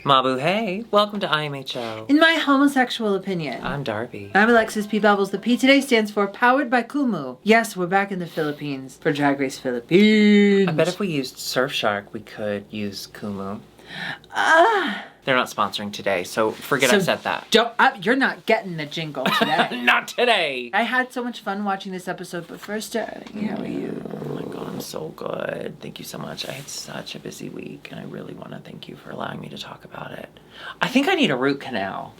Mabu, hey, welcome to IMHO. In my homosexual opinion. I'm Darby. I'm Alexis P. Bubbles. The P today stands for Powered by Kumu. Yes, we're back in the Philippines for Drag Race Philippines. I bet if we used Surfshark, we could use Kumu. They're not sponsoring today, so forget I said that. You're not getting the jingle today. Not today! I had so much fun watching this episode, but first, how are you? Oh my god, I'm so good. Thank you so much. I had such a busy week, and I really want to thank you for allowing me to talk about it. I think I need a root canal.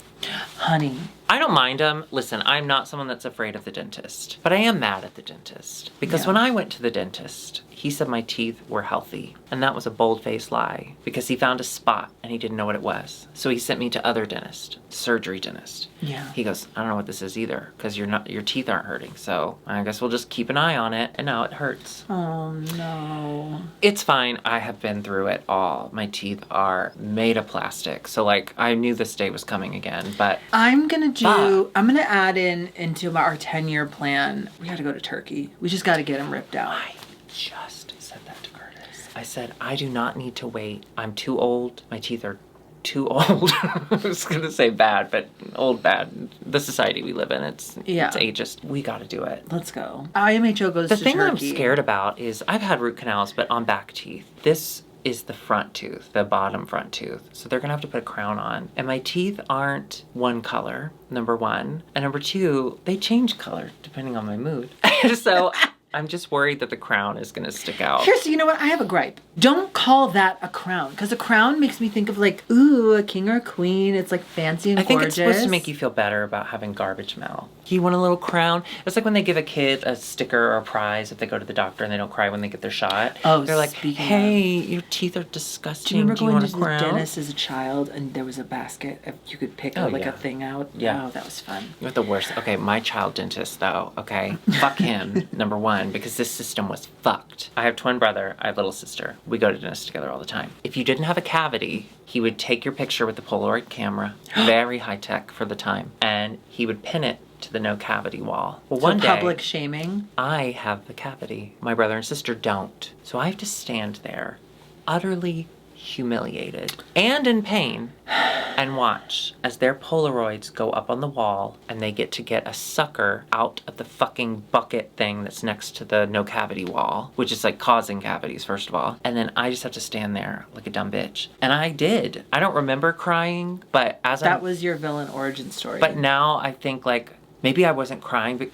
Honey. I don't mind them. Listen, I'm not someone that's afraid of the dentist, but I am mad at the dentist. Because when I went to the dentist, he said my teeth were healthy. And that was a bold-faced lie because he found a spot and he didn't know what it was. So he sent me to other dentist, surgery dentist. Yeah. He goes, I don't know what this is either because your teeth aren't hurting. So I guess we'll just keep an eye on it. And now it hurts. Oh, no. It's fine. I have been through it all. My teeth are made of plastic. So like I knew this day was coming again, but I'm gonna add into our 10-year plan. We gotta go to Turkey. We just gotta get them ripped out. I just said that to Curtis. I said, I do not need to wait. I'm too old. My teeth are too old. I was gonna say bad, but old bad. The society we live in, it's ageist. We gotta do it. Let's go. IMHO goes to Turkey. The thing I'm scared about is I've had root canals, but on back teeth. This is the front tooth, the bottom front tooth. So they're gonna have to put a crown on. And my teeth aren't one color, number one. And number two, they change color depending on my mood. So I'm just worried that the crown is gonna stick out. You know what? I have a gripe. Don't call that a crown, because a crown makes me think of like, ooh, a king or a queen. It's like fancy and gorgeous. I think it's supposed to make you feel better about having garbage mouth. You want a little crown? It's like when they give a kid a sticker or a prize if they go to the doctor and they don't cry when they get their shot. Oh, they're like, hey, your teeth are disgusting. Do you remember going to the crown? dentist as a child and there was a basket you could pick a thing out? Yeah. Oh, that was fun. You're the worst. Okay, my child dentist though, okay? Fuck him, number one, because this system was fucked. I have twin brother, I have little sister. We go to dentists together all the time. If you didn't have a cavity, he would take your picture with the Polaroid camera, very high tech for the time, and he would pin it to the no cavity wall. Well, one day, public shaming? I have the cavity. My brother and sister don't. So I have to stand there, utterly humiliated and in pain, and watch as their Polaroids go up on the wall and they get to get a sucker out of the fucking bucket thing that's next to the no cavity wall, which is like causing cavities, first of all. And then I just have to stand there like a dumb bitch. And I did. I don't remember crying, but that was your villain origin story. But now I think like, maybe I wasn't crying, but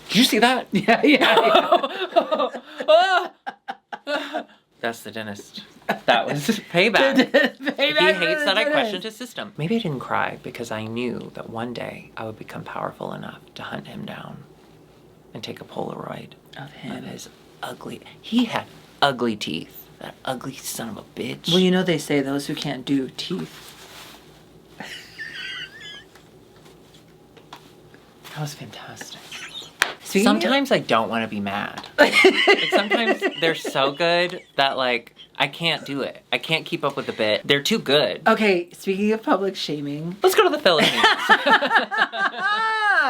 did you see that? Yeah. That's the dentist. That was payback. He hates that I questioned his system. Maybe I didn't cry because I knew that one day I would become powerful enough to hunt him down and take a Polaroid of him. His ugly. He had ugly teeth. That ugly son of a bitch. Well, you know they say those who can't do teeth. That was fantastic. Sometimes I don't want to be mad. Like sometimes they're so good that like I can't do it. I can't keep up with the bit. They're too good. Okay, speaking of public shaming. Let's go to the Philippines.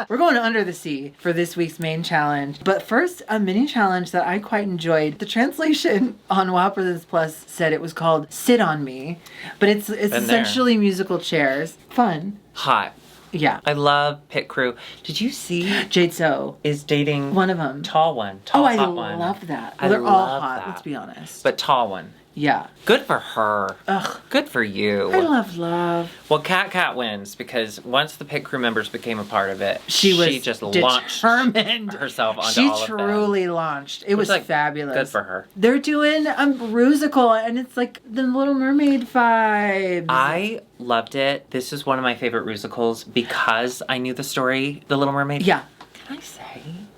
We're going to Under the Sea for this week's main challenge. But first, a mini challenge that I quite enjoyed. The translation on Wow Brothers Plus said it was called Sit On Me. But it's essentially musical chairs. Fun. Hot. Yeah. I love Pit Crew. Did you see Jade So is dating one of them? Tall one. Tall, hot one. Love that. Well, they're all hot, let's be honest. But tall one. Yeah. Good for her. Ugh. Good for you. I love love. Well, Cat wins because once the Pit Crew members became a part of it, she just determined. Launched herself onto she all of them. She truly launched. It was like, fabulous. Good for her. They're doing a Rusical, and it's like the Little Mermaid vibes. I loved it. This is one of my favorite Rusicals because I knew the story, The Little Mermaid. Yeah. Can I say?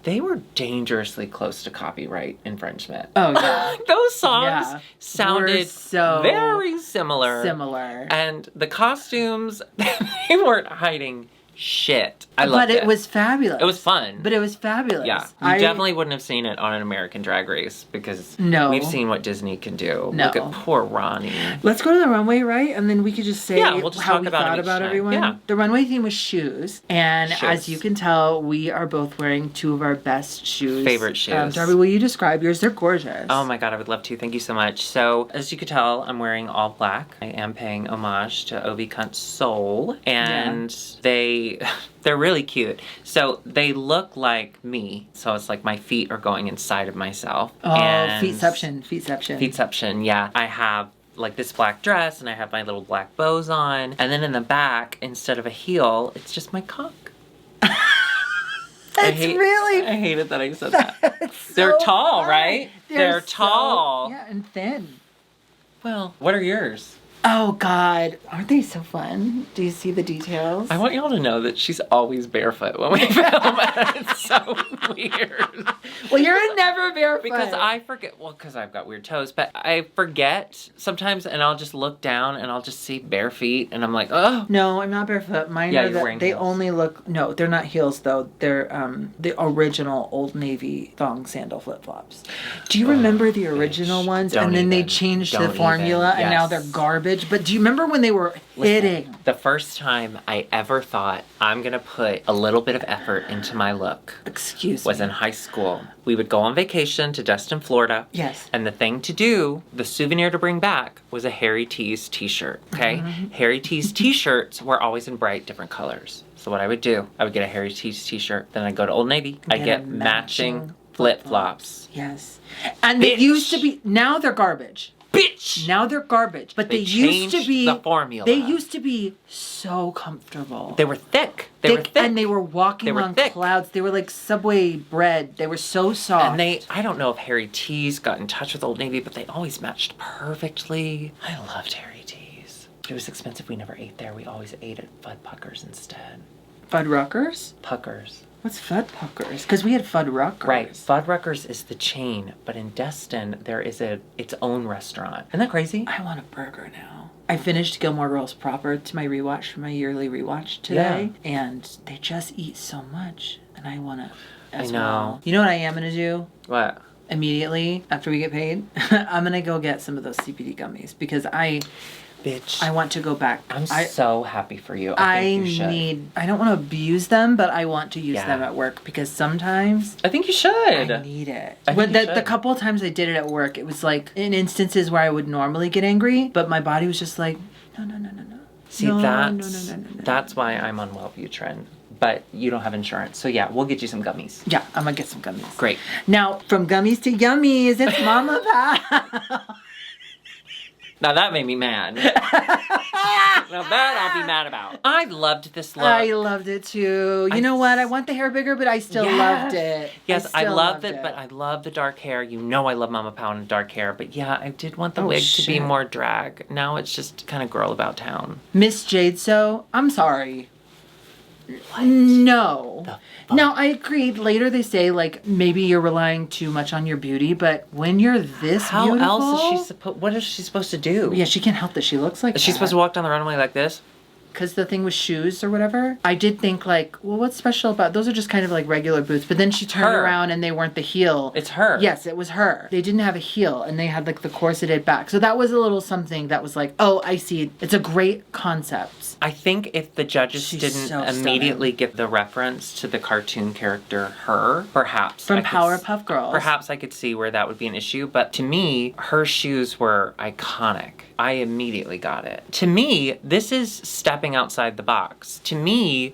They were dangerously close to copyright infringement. Oh, yeah. Those songs sounded so very similar. Similar. And the costumes, they weren't hiding shit. I loved it. But it was fabulous. It was fun. But it was fabulous. Yeah. You definitely wouldn't have seen it on an American Drag Race because we've seen what Disney can do. No. Look at poor Ronnie. Let's go to the runway, right? And then we could just say we'll just how talk we about thought it each about time. everyone. Yeah. The runway theme was shoes. And Shoes. as you can tell, we are both wearing two of our best shoes. Favorite shoes. Darby, will you describe yours? They're gorgeous. Oh my god, I would love to. Thank you so much. So, as you could tell, I'm wearing all black. I am paying homage to Ovi Cunt's soul. And they're really cute. So they look like me. So it's like my feet are going inside of myself. Oh, feetception. Feetception, yeah. I have like this black dress and I have my little black bows on. And then in the back, instead of a heel, it's just my cock. I hated that I said that. They're tall, right? They're tall. Yeah, and thin. Well, what are yours? Oh, God. Aren't they so fun? Do you see the details? I want y'all to know that she's always barefoot when we film. It's so weird. Well, you're never barefoot. Because I forget. Well, because I've got weird toes. But I forget sometimes, and I'll just look down, and I'll just see bare feet, and I'm like, oh. No, I'm not barefoot. Mine are wearing they heels. only look... No, they're not heels, though. They're the original Old Navy thong sandal flip-flops. Do you remember the original ones? Don't and then they even. changed Don't the formula, even. and now they're garbage. But do you remember when they were hitting? The first time I ever thought I'm going to put a little bit of effort into my look was in high school. We would go on vacation to Destin, Florida. Yes. And the thing to do, the souvenir to bring back, was a Harry T's t-shirt, okay? Harry T's t-shirts were always in bright different colors. So what I would do, I would get a Harry T's t-shirt, then I'd go to Old Navy, I'd get matching flip-flops. Yes. And they used to be... Now they're garbage. Bitch! Now they're garbage. But they used to be... the formula. They used to be so comfortable. They were thick. They were thick. And they were walking on clouds. They were like Subway bread. They were so soft. And I don't know if Harry T's got in touch with Old Navy, but they always matched perfectly. I loved Harry T's. It was expensive. We never ate there. We always ate at Fuddruckers instead. Fuddruckers? Puckers. What's Fuddruckers? Because we had Fuddruckers. Right. Fuddruckers is the chain, but in Destin, there is its own restaurant. Isn't that crazy? I want a burger now. I finished Gilmore Girls proper to my rewatch for my yearly rewatch today. Yeah. And they just eat so much. And I want to as well. You know what I am going to do? What? Immediately after we get paid? I'm going to go get some of those CBD gummies because I want to go back. I'm so happy for you. I don't want to abuse them, but I want to use them at work because sometimes I think you should. I need it. The couple of times I did it at work, it was like in instances where I would normally get angry, but my body was just like, no. See, that's why I'm on Wellbutrin. But you don't have insurance. So yeah, we'll get you some gummies. Yeah, I'm going to get some gummies. Great. Now, from gummies to yummies, it's Mama Pal. Now that made me mad. Now that I'll be mad about. I loved this look. I loved it too. You know what? I want the hair bigger, but I still loved it. Yes, I loved it, but I love the dark hair. You know I love Mama Pal and dark hair. But yeah, I did want the wig to be more drag. Now it's just kind of girl about town. Miss Jade So, I'm sorry. What? No. Now, I agreed. Later they say, like, maybe you're relying too much on your beauty, but when you're this beautiful... How else is what is she supposed to do? Yeah, she can't help that she looks like Is she supposed to walk down the runway like this? Because the thing was shoes or whatever. I did think, like, well, what's special about... Those are just kind of like regular boots. But then she turned around and they weren't the heel. It's her. Yes, it was her. They didn't have a heel and they had, like, the corseted back. So that was a little something that was like, oh, I see. It's a great concept. I think if the judges didn't immediately get the reference to the cartoon character her, perhaps... From Powerpuff Girls. Perhaps I could see where that would be an issue. But to me, her shoes were iconic. I immediately got it. To me, this is stepping outside the box. To me,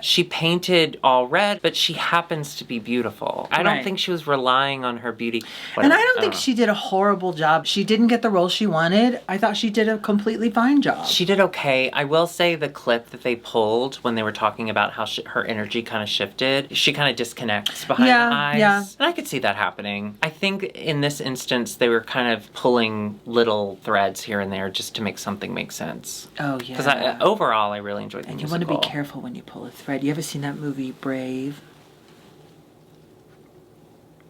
she painted all red, but she happens to be beautiful. I don't think she was relying on her beauty. Whatever. And I don't think she did a horrible job. She didn't get the role she wanted. I thought she did a completely fine job. She did okay. I will say the clip that they pulled when they were talking about how her energy kind of shifted, she kind of disconnects behind the eyes. Yeah. And I could see that happening. I think in this instance, they were kind of pulling little threads here and there just to make something make sense. Oh, yeah. Because overall, I really enjoyed the musical. And you want to be careful when you pull a thread. You ever seen that movie, Brave?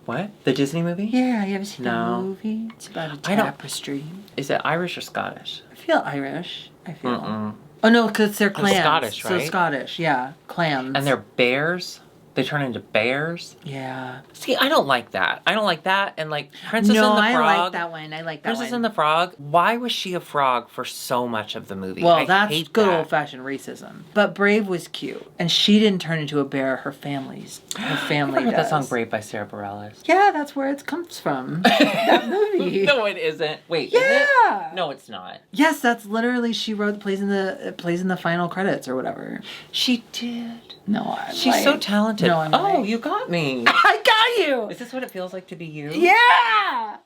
What? The Disney movie? Yeah, you ever seen that No. movie? It's about a I don't- tapestry. Is it Irish or Scottish? I feel Irish. I feel. Mm-mm. Oh no, because they're clams. Scottish, So right? Scottish, yeah, clams. And they're bears? They turn into bears? Yeah. See, I don't like that. I don't like that. And like Princess No, and the I Frog. like that one. I like that Princess one. and the Frog. Why was she a frog for so much of the movie? Well, I that's hate good that. old-fashioned racism. But Brave was cute, and she didn't turn into a bear. Her family Remember does. that song "Brave" by Sarah Bareilles? Yeah, that's where it comes from. That movie. No, it isn't. Wait, is Yeah. it? No, it's not. Yes, that's literally she wrote plays in the final credits or whatever. She did. No, I'm She's so lying. talented. No, I'm oh, lying. you got me. I got you. Is this what it feels like to be you? Yeah. I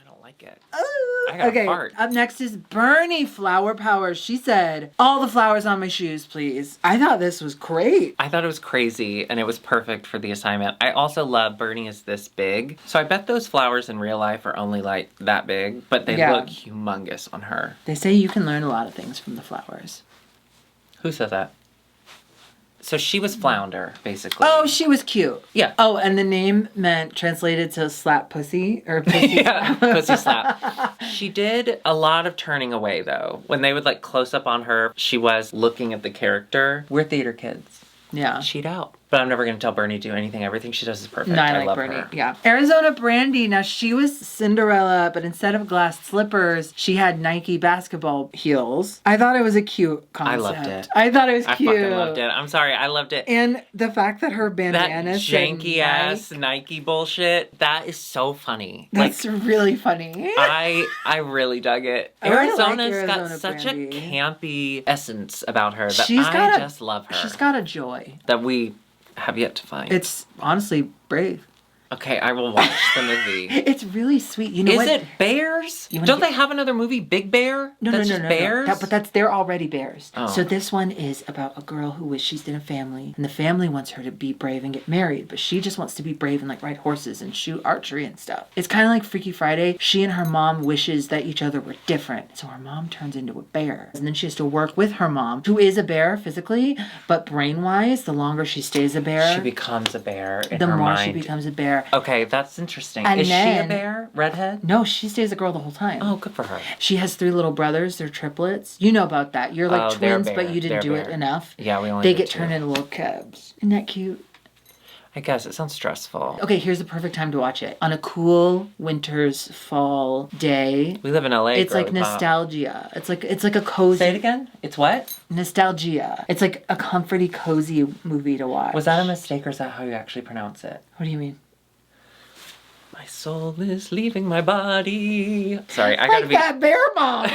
don't like it. Ooh. I got a Okay, fart. up next is Bernie Flower Power. She said, all the flowers on my shoes, please. I thought this was great. I thought it was crazy and it was perfect for the assignment. I also love Bernie is this big. So I bet those flowers in real life are only like that big, but they Yeah. look humongous on her. They say you can learn a lot of things from the flowers. Who said that? So she was Flounder, basically. Oh, she was cute. Yeah. Oh, and the name meant translated to slap pussy or pussy. Yeah, pussy slap. She did a lot of turning away though. When they would like close up on her, she was looking at the character. We're theater kids. Yeah. She'd out. But I'm never going to tell Bernie to do anything. Everything she does is perfect. No, I I like love Bernie. her. Yeah. Arizona Brandy. Now, she was Cinderella, but instead of glass slippers, she had Nike basketball heels. I thought it was a cute concept. I loved it. I thought it was I cute. fucking loved it. I'm sorry. I loved it. And the fact that her That bandana said janky ass Nike bullshit, that is so funny. That's really funny. I really dug it. I really like Arizona's got Arizona such Brandy. a campy essence about her that She's got I a- just love her. She's got a joy. that we have yet to find. It's honestly brave. Okay, I will watch the movie. It's really sweet. You know Is what? it bears? You wanna Don't get- they have another movie, Big Bear? No, That's no, just no, bears? no. But they're already bears. Oh. So this one is about a girl who wishes she's in a family, and the family wants her to be brave and get married, but she just wants to be brave and like ride horses and shoot archery and stuff. It's kind of like Freaky Friday. She and her mom wishes that each other were different, so her mom turns into a bear, and then she has to work with her mom, who is a bear physically, but brain-wise, the longer she stays a bear, She becomes a bear in the her more mind. she becomes a bear. Okay, that's interesting. And Is she a then- bear? Redhead? No, she stays a girl the whole time. Oh, good for her. She has 3 little brothers. They're triplets. You know about that. You're like Oh, they're twins, but bear. you didn't They're do it bear. enough. Yeah, we only They did get 2. turned into little cubs. Isn't that cute? I guess it sounds stressful. Okay, here's the perfect time to watch it. On a cool winter's fall day. We live in LA. It's like girly pop. nostalgia. It's like a cozy Say it again. It's what? nostalgia. It's like a comforty, cozy movie to watch. Was that a mistake or is that how you actually pronounce it? What do you mean? My soul is leaving my body. Sorry, I Like gotta be. that bear mom.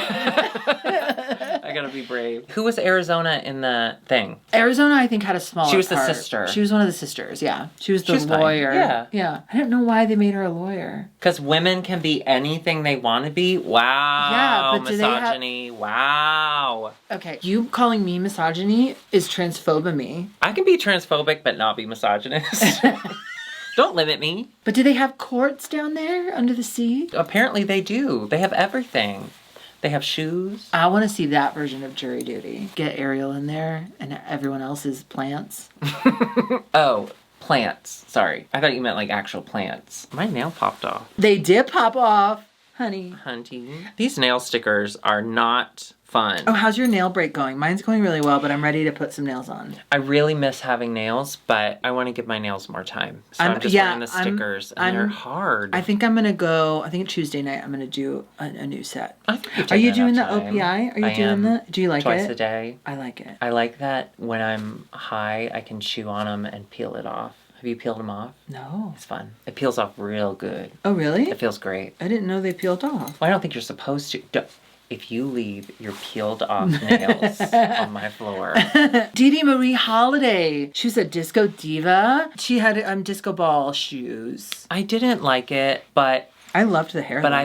I gotta be brave. Who was Arizona in the thing? Arizona, I think, had a smaller She was the part. sister. She was one of the sisters, yeah. She was the She was fine. lawyer. Yeah. Yeah. I don't know why they made her a lawyer. Because women can be anything they want to be. Wow. Yeah, but do they have- misogyny. Wow. Okay, you calling me misogyny is transphobomy. I can be transphobic but not be misogynist. Don't limit me. But do they have courts down there under the sea? Apparently they do. They have everything. They have shoes. I want to see that version of jury duty. Get Ariel in there and everyone else is plants. Oh, plants. Sorry. I thought you meant like actual plants. My nail popped off. They did pop off, honey. Hunting. These nail stickers are not fun. Oh, how's your nail break going? Mine's going really well, but I'm ready to put some nails on. I really miss having nails, but I want to give my nails more time. So I'm just wearing the stickers, and they're hard. I think I'm going to go, I think Tuesday night, I'm going to do a new set. I think you're Are you taking doing the enough time. OPI? Are you I doing am. the, do you like Twice it? a day. I like it. I like that when I'm high, I can chew on them and peel it off. Have you peeled them off? No. It's fun. It peels off real good. Oh, really? It feels great. I didn't know they peeled off. Well, I don't think you're supposed to. If you leave your peeled off nails on my floor. Dee Dee Marie Holiday. She was a disco diva. She had disco ball shoes. I didn't like it, but I loved the hair. But though. I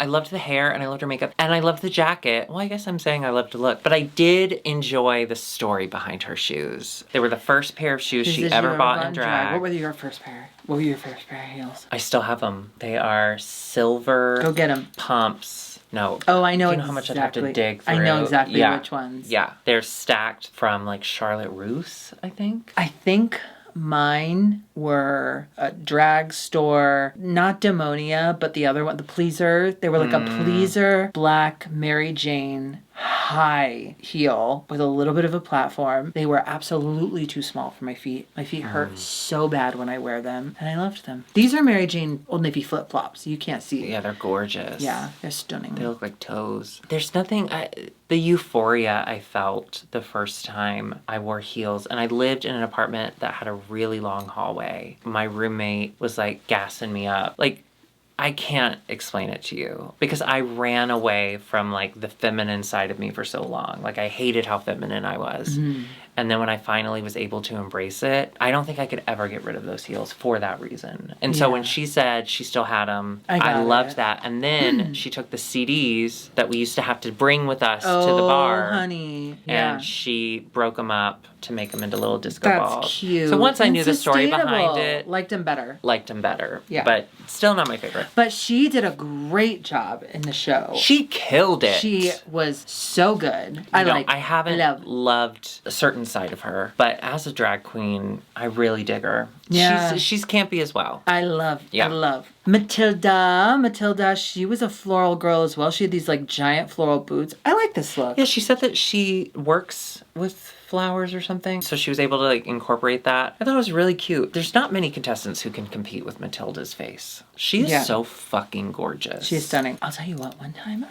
loved the hair and I loved her makeup and I loved the jacket. Well, I guess I'm saying I loved the look, but I did enjoy the story behind her shoes. They were the first pair of shoes she ever bought in drag. What were your first pair? What were your first pair of heels? I still have them. They are silver Go get them. pumps. No. Oh, I know Do you know how much I'd have to exactly. dig through? I know exactly Yeah. which ones. Yeah. They're stacked from like Charlotte Russe, I think. I think Mine were a drag store, not Demonia, but the other one, the Pleaser. They were like a Pleaser black Mary Jane high heel with a little bit of a platform. They were absolutely too small for my feet. My feet hurt so bad when I wear them, and I loved them. These are Mary Jane Old Navy flip-flops. You can't see. Yeah, they're gorgeous. Yeah, they're stunning. They look like toes. There's nothing... the euphoria I felt the first time I wore heels, and I lived in an apartment that had a really long hallway. My roommate was like gassing me up. Like, I can't explain it to you because I ran away from like the feminine side of me for so long. Like, I hated how feminine I was. And then when I finally was able to embrace it, I don't think I could ever get rid of those heels for that reason. And so when she said she still had them, I loved that. And then she took the CDs that we used to have to bring with us to the bar. Oh, honey. And she broke them up to make them into little disco balls. That's cute. So once I knew the story behind it, liked them better. Yeah. But still not my favorite. But she did a great job in the show. She killed it. She was so good. I haven't loved a certain side of her, but as a drag queen, I really dig her. Yeah. She's campy as well. I love Matilda, she was a floral girl as well. She had these like giant floral boots. I like this look. Yeah, she said that she works with flowers or something, so she was able to like incorporate that. I thought it was really cute. There's not many contestants who can compete with Matilda's face. She is so fucking gorgeous. She's stunning. I'll tell you what, one time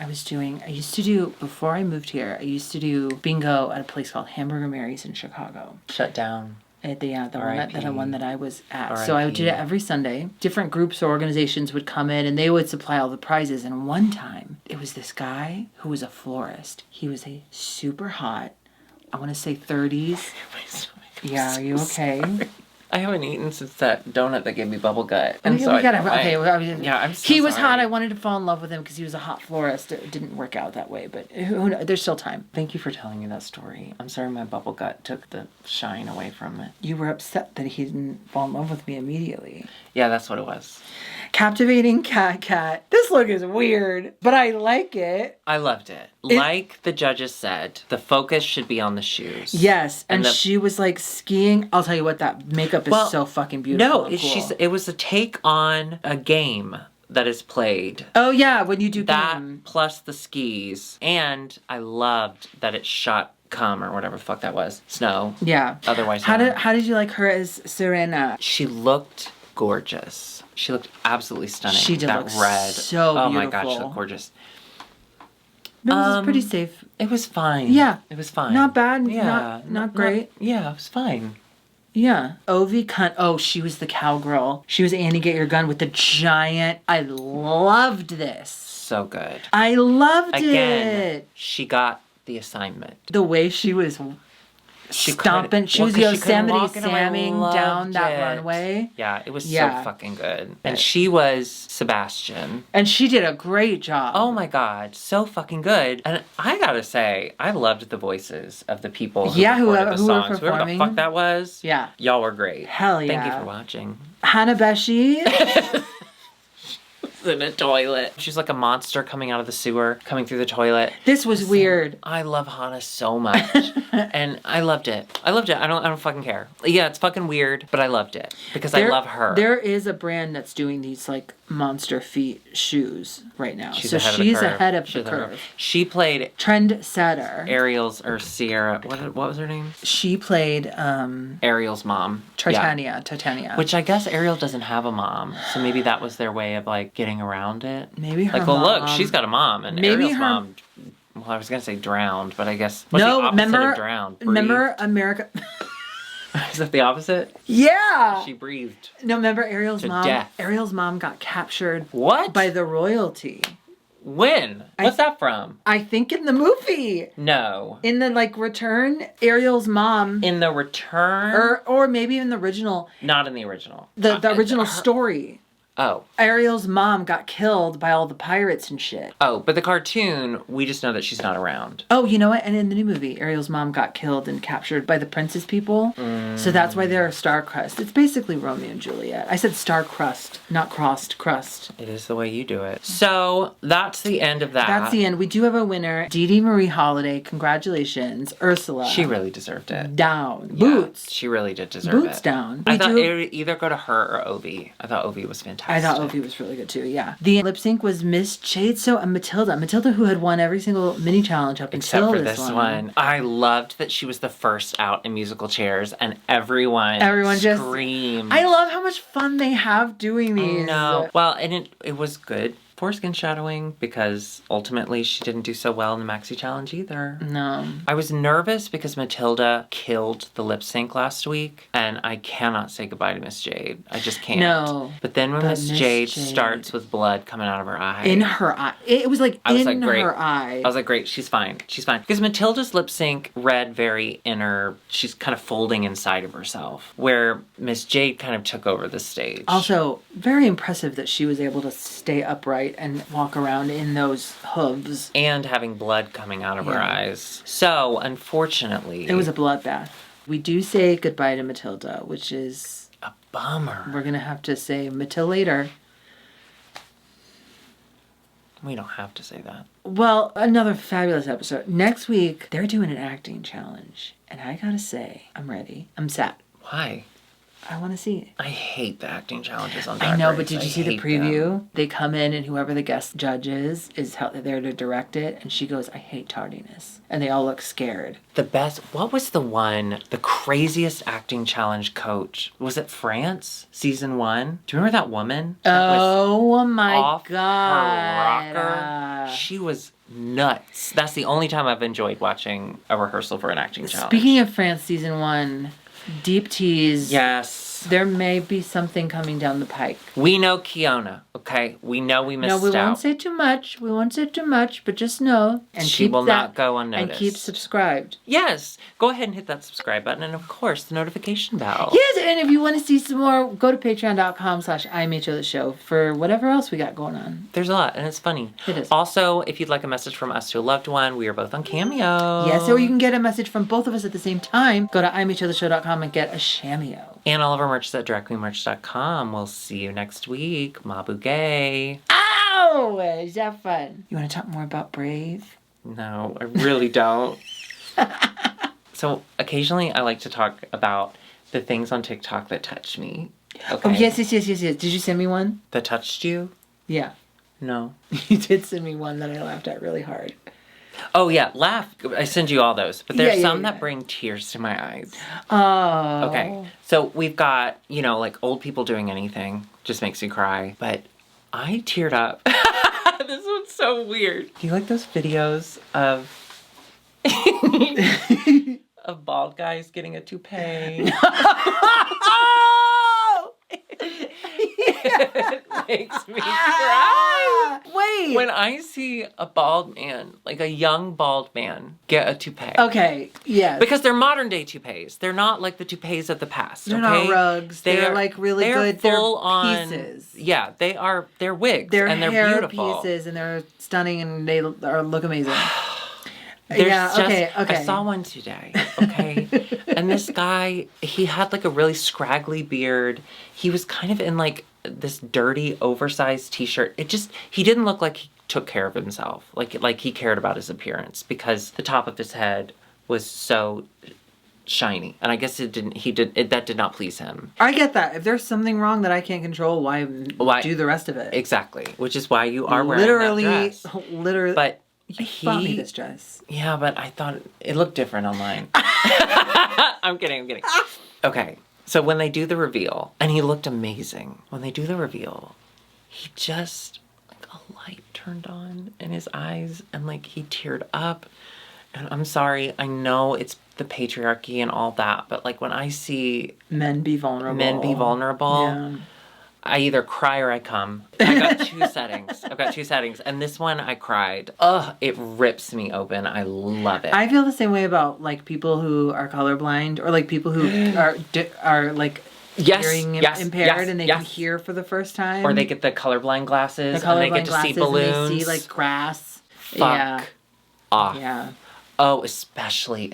before I moved here, I used to do bingo at a place called Hamburger Mary's in Chicago. Shut down. The one that I was at. So I would do it every Sunday. Different groups or organizations would come in and they would supply all the prizes. And one time, it was this guy who was a florist. He was a super hot, I want to say 30s. Yeah, are you okay? Sorry. I haven't eaten since that donut that gave me bubble gut. I'm so I'm so He was hot. I wanted to fall in love with him because he was a hot florist. It didn't work out that way, but who knows? There's still time. Thank you for telling me that story. I'm sorry my bubble gut took the shine away from it. You were upset that he didn't fall in love with me immediately. Yeah, that's what it was. Captivating cat. This look is weird, but I like it. I loved it. Like the judges said, the focus should be on the shoes. Yes, and she was like skiing. I'll tell you what, that makeup is so fucking beautiful. No, it was a take on a game that is played. Oh yeah, when you do that plus the skis, and I loved that it shot cum or whatever the fuck that was. Snow. Yeah. Otherwise. How did you like her as Serena? She looked gorgeous. She looked absolutely stunning. She did that look red. So beautiful. Oh my god, she looked gorgeous. It was pretty safe. It was fine. Yeah. It was fine. Not bad. Yeah. Not great. Yeah, it was fine. Yeah. Ovi cunt. Oh, she was the cowgirl. She was Annie Get Your Gun with the giant. I loved this. So good. I loved it. She got the assignment. The way she was stomping. She was Yosemite Samming down that runway. Yeah, it was so fucking good. And she was Sebastian. And she did a great job. Oh my god, so fucking good. And I gotta say, I loved the voices of the people who recorded the songs. Were performing. Whoever the fuck that was. Yeah. Y'all were great. Hell yeah. Thank you for watching. Hanabeshi. In a toilet. She's like a monster coming out of the sewer, coming through the toilet. This was weird. I love Hana so much. And I loved it. I don't fucking care. Yeah, it's fucking weird, but I loved it. Because I love her. There is a brand that's doing these like monster feet shoes right now. She's ahead of the curve. She played Trendsetter. Ariel's or Sierra. What was her name? She played Ariel's mom. Titania. Which I guess Ariel doesn't have a mom. So maybe that was their way of like getting around it. Maybe her mom. Look, she's got a mom, and Ariel's mom. Well, I was gonna say drowned, but I guess what's the opposite of drowned? Breathed? Remember America? Is that the opposite? Yeah. She breathed. No, remember Ariel's mom? Death. Ariel's mom got captured. What? By the royalty. When? What's that from? I think in the movie. No. In the return, Ariel's mom. In the return? Or maybe in the original. Not in the original. The original story. Oh. Ariel's mom got killed by all the pirates and shit. Oh, but the cartoon, we just know that she's not around. Oh, you know what? And in the new movie, Ariel's mom got killed and captured by the princess people. So that's why they're star-crust. It's basically Romeo and Juliet. I said star-crust, not crossed, crust. It is the way you do it. So, that's the end of that. That's the end. We do have a winner. Dee Dee Marie Holiday. Congratulations. Ursula. She really deserved it. Down. Yeah, Boots. she really did deserve it. Boots down. I thought it would either go to her or Ovi. I thought Ovi was fantastic. I thought Ovi was really good too, yeah. The lip sync was Miss Chadeso and Matilda. Matilda, who had won every single mini challenge up Except until for this one. I loved that she was the first out in musical chairs and everyone screamed. I love how much fun they have doing these. No. Well, and it was good foreskin shadowing because ultimately she didn't do so well in the maxi challenge either. No. I was nervous because Matilda killed the lip sync last week and I cannot say goodbye to Miss Jade. I just can't. No. But then when Miss Jade starts with blood coming out of her eye. In her eye. It was like in her eye. I was like, great, she's fine. She's fine. Because Matilda's lip sync read very inner, she's kind of folding inside of herself. Where Miss Jade kind of took over the stage. Also, very impressive that she was able to stay upright and walk around in those hooves. And having blood coming out of her eyes. So, unfortunately... It was a bloodbath. We do say goodbye to Matilda, which is... a bummer. We're going to have to say Matil later. We don't have to say that. Well, another fabulous episode. Next week, they're doing an acting challenge. And I gotta say, I'm ready. I'm set. Why? I want to see it. I hate the acting challenges on Drag Race. I know, but did you see the preview? Them. They come in and whoever the guest judge is there to direct it. And she goes, I hate tardiness. And they all look scared. The best, what was the craziest acting challenge coach? Was it France? Season 1? Do you remember that woman? Oh my off God. Her rocker? She was nuts. That's the only time I've enjoyed watching a rehearsal for an acting challenge. Speaking of France Season 1, deep tease. Yes. There may be something coming down the pike. We know Kiona, okay? We know we missed out. No, we won't say too much. We won't say too much, but just know. And she will not go unnoticed. And keep subscribed. Yes. Go ahead and hit that subscribe button and, of course, the notification bell. Yes, and if you want to see some more, go to patreon.com/IMHOtheSHOW for whatever else we got going on. There's a lot, and it's funny. It is. Also, if you'd like a message from us to a loved one, we are both on Cameo. Yes, or you can get a message from both of us at the same time. Go to IMHOtheSHOW.com and get a Cameo. And all of our merch is at dragqueenmerch.com. We'll see you next week. Mabu gay. Ow! Is that fun? You want to talk more about Brave? No, I really don't. So, occasionally I like to talk about the things on TikTok that touched me. Okay. Oh, yes. Did you send me one? That touched you? Yeah. No. You did send me one that I laughed at really hard. Oh, yeah. Laugh. I send you all those. But there's some that bring tears to my eyes. Oh. Okay. So we've got, like old people doing anything just makes me cry. But I teared up. This one's so weird. Do you like those videos of... of bald guys getting a toupee? It makes me cry. Wait. When I see a bald man, like a young bald man, get a toupee. Okay, yes. Because they're modern day toupees. They're not like the toupees of the past. They're not rugs. They're like really good. Full they're on pieces. Yeah, they're wigs. They're and they're hair beautiful. pieces and they're stunning and they look amazing. Okay. I saw one today, okay? And this guy, he had like a really scraggly beard. He was kind of in like this dirty, oversized t-shirt. He didn't look like he took care of himself. Like he cared about his appearance because the top of his head was so shiny. And I guess that did not please him. I get that. If there's something wrong that I can't control, why do the rest of it? Exactly. Which is why you are wearing that dress. Literally. But you bought me this dress. Yeah, but I thought it looked different online. I'm kidding. Okay, so when they do the reveal, and he looked amazing. When they do the reveal, he just, like a light turned on in his eyes, and like he teared up. And I'm sorry, I know it's the patriarchy and all that, but like when I see men be vulnerable, yeah. I either cry or I come. I got two settings. And this one I cried. Ugh, it rips me open. I love it. I feel the same way about like people who are colorblind or like people who are like hearing impaired and they can hear for the first time. Or they get the colorblind glasses and they get to see balloons. And they see like grass. Fuck off. Yeah. Oh, especially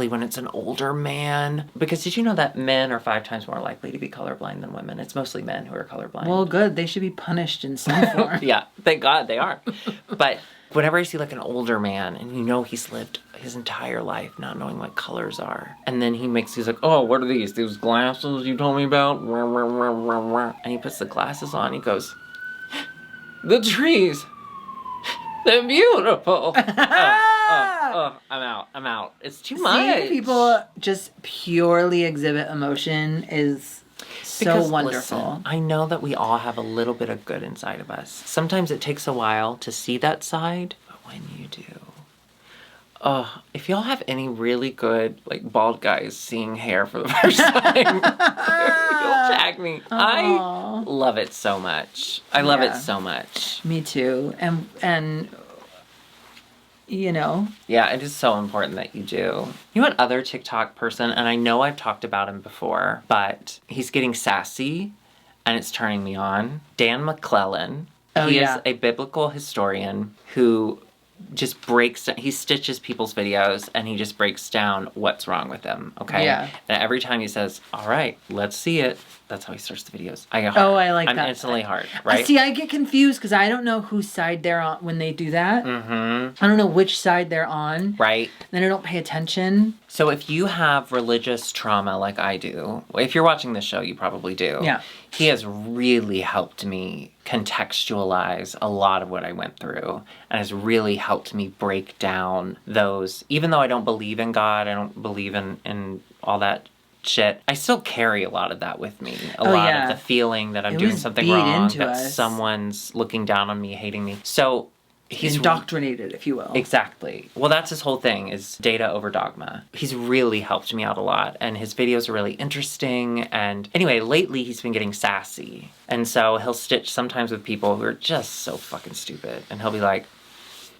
when it's an older man. Because did you know that men are 5 times more likely to be colorblind than women? It's mostly men who are colorblind. Well, good. They should be punished in some form. Yeah, thank God they are. But whenever I see like an older man and you know he's lived his entire life not knowing what colors are. And then he's like, oh, what are these? These glasses you told me about? And he puts the glasses on. He goes, the trees. They're beautiful. I'm out. It's too much. Seeing people just purely exhibit emotion is so wonderful. Listen, I know that we all have a little bit of good inside of us. Sometimes it takes a while to see that side, but when you do, if y'all have any really good, like, bald guys seeing hair for the first time, you'll tag me. Aww. I love it so much. I love it so much. Me too. And you know. Yeah, it is so important that you do. You know what other TikTok person, and I know I've talked about him before, but he's getting sassy and it's turning me on. Dan McClellan. He is a biblical historian who just he stitches people's videos and he just breaks down what's wrong with them, okay? Yeah. And every time he says, all right, let's see it. That's how he starts the videos. I like that. I'm instantly hard, right? See, I get confused because I don't know whose side they're on when they do that. Mm-hmm. I don't know which side they're on. Right. Then I don't pay attention. So if you have religious trauma like I do, if you're watching this show, you probably do. Yeah. He has really helped me contextualize a lot of what I went through and has really helped me break down those, even though I don't believe in God, I don't believe in all that shit, I still carry a lot of that with me. A lot of the feeling that I'm doing something wrong, that someone's looking down on me, hating me. So he's indoctrinated, if you will. Exactly. Well, that's his whole thing, is data over dogma. He's really helped me out a lot, and his videos are really interesting. And anyway, lately he's been getting sassy. And so he'll stitch sometimes with people who are just so fucking stupid. And he'll be like,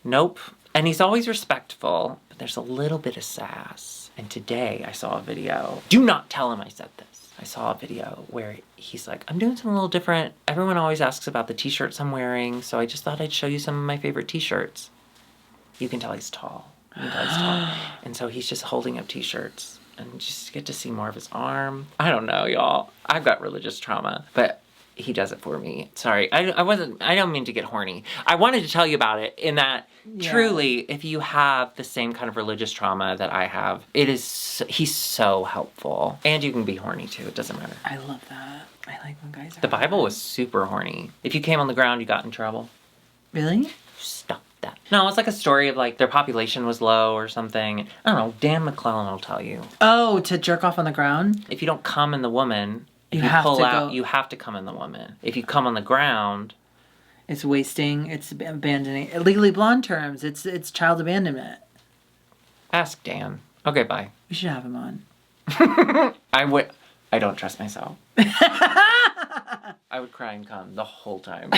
nope. And he's always respectful, but there's a little bit of sass. And today I saw a video. Do not tell him I said this. I saw a video where he's like, I'm doing something a little different. Everyone always asks about the t-shirts I'm wearing, so I just thought I'd show you some of my favorite t-shirts. You can tell he's tall. And so he's just holding up t-shirts and you just get to see more of his arm. I don't know, y'all. I've got religious trauma, but he does it for me. Sorry, I don't mean to get horny. I wanted to tell you about it in that truly, if you have the same kind of religious trauma that I have, he's so helpful. And you can be horny too, it doesn't matter. I love that. I like when guys are The Bible was super horny. If you came on the ground, you got in trouble. Really? Stop that. No, it's like a story of like their population was low or something. I don't know, Dan McClellan will tell you. Oh, to jerk off on the ground? If you don't come in the woman, you pull out, you have to come in the woman. If you come on the ground, it's wasting, it's abandoning. Legally Blonde terms, it's child abandonment. Ask Dan. Okay, bye. We should have him on. I don't trust myself. I would cry and come the whole time.